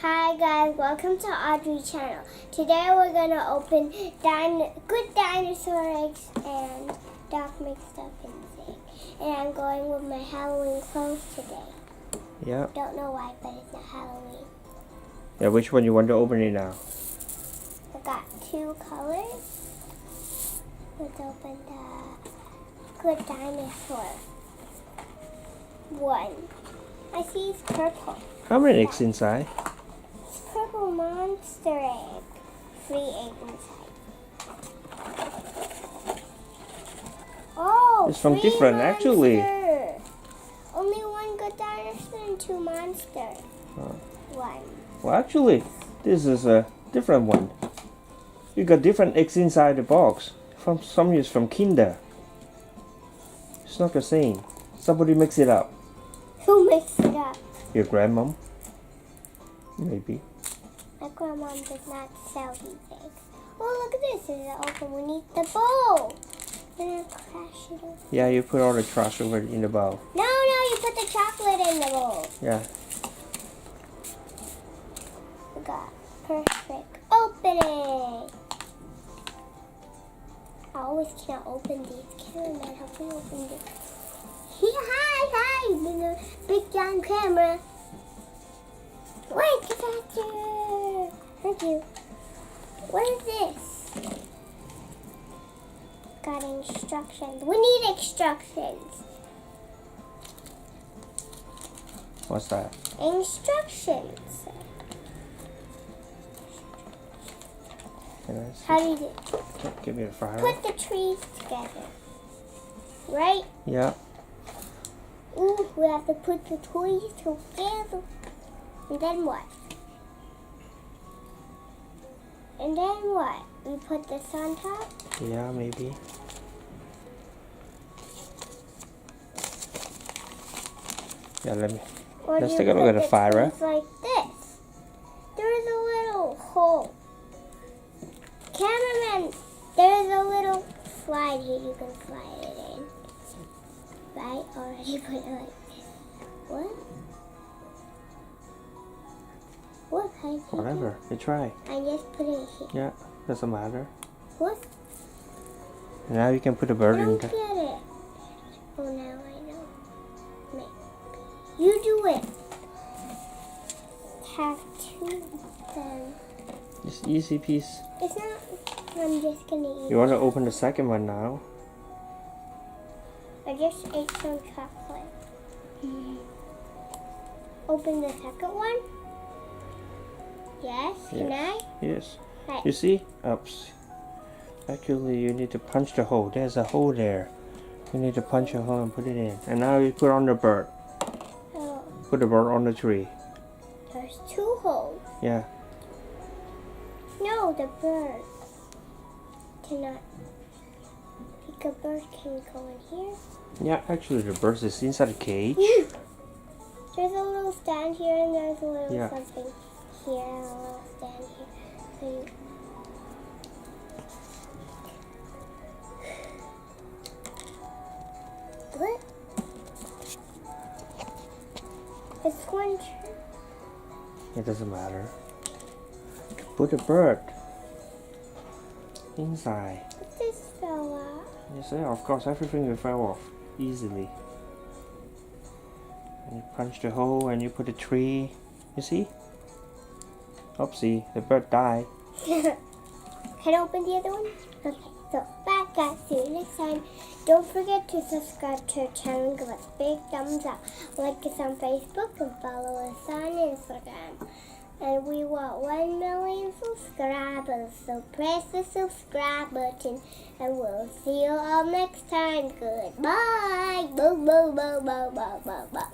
Hi guys, welcome to Audrey's channel. Today we're gonna open Good Dinosaur eggs and Doc mixed up insane. And I'm going with my Halloween clothes today. Yeah. Don't know why, but it's not Halloween. Yeah, which one you want to open it now? I got two colors. Let's open the Good Dinosaur one. I see it's purple. How many eggs inside? It's purple monster egg. 3 eggs inside. Oh, It's from 3 different, monster. actually. Only 1 Good Dinosaur and 2 monsters. Oh. 1. Well, actually, this is a different one. You got different eggs inside the box. Some is from Kinder. It's not the same. Somebody mix it up. Who mixed it up? Your grandmom? Maybe. My grandma does not sell these eggs. Oh, look at this. Is it open? We need the bowl. We're gonna crash it over. Yeah, you put all the trash over in the bowl. No, you put the chocolate in the bowl. Yeah. We got perfect opening. I always can't open these. Cameraman, help me open this. Hi, big giant camera. Wait, faster. Thank you. What is this? Got instructions. We need instructions. What's that? Instructions. Can I see? How do you do it? Give me the fire. Put the trees together. Right? Yeah. Ooh, we have to put the toys together. And then what? And then what? We put this on top? Yeah, maybe. Yeah, Or let's do take you a look put at the the fire. toys like this? There's a little hole. Cameraman, there's a little slide here. You can slide it in. Right? Already put it like this. What? What? Whatever. You try. I just put it here. Yeah, doesn't matter. What? Now you can put a I bird in don't there. get it. Oh, now I know. Wait. You do it. Have two then. Just easy piece. It's not. I'm just gonna eat. You want to open the second one now? I just ate some chocolate. Open the second one? Yes. Can I? Yes. Right. You see? Oops. Actually, you need to punch the hole. There's a hole there. You need to punch a hole and put it in. And now you put on the bird. Oh, Put the bird on the tree. there's 2 holes. Yeah. No, the bird cannot. The bird can go in here. Yeah, actually the bird is inside the cage. There's a little stand here and there's a little Yeah. something here and a little stand here. So you... What? It's one tree. It doesn't matter. Put the bird inside. But this fell out. You see, of course, everything will fall off easily. And you punch the hole and you put the tree. You see? Oopsie, the bird died. Can I open the other one? Okay, so bye guys, see you next time. Don't forget to subscribe to our channel and give us a big thumbs up. Like us on Facebook and follow us on Instagram. And we want 1 million subscribers, so press the subscribe button and we'll see you all next time. Goodbye. Boo, boo, boo, boo, boo, boo, boo.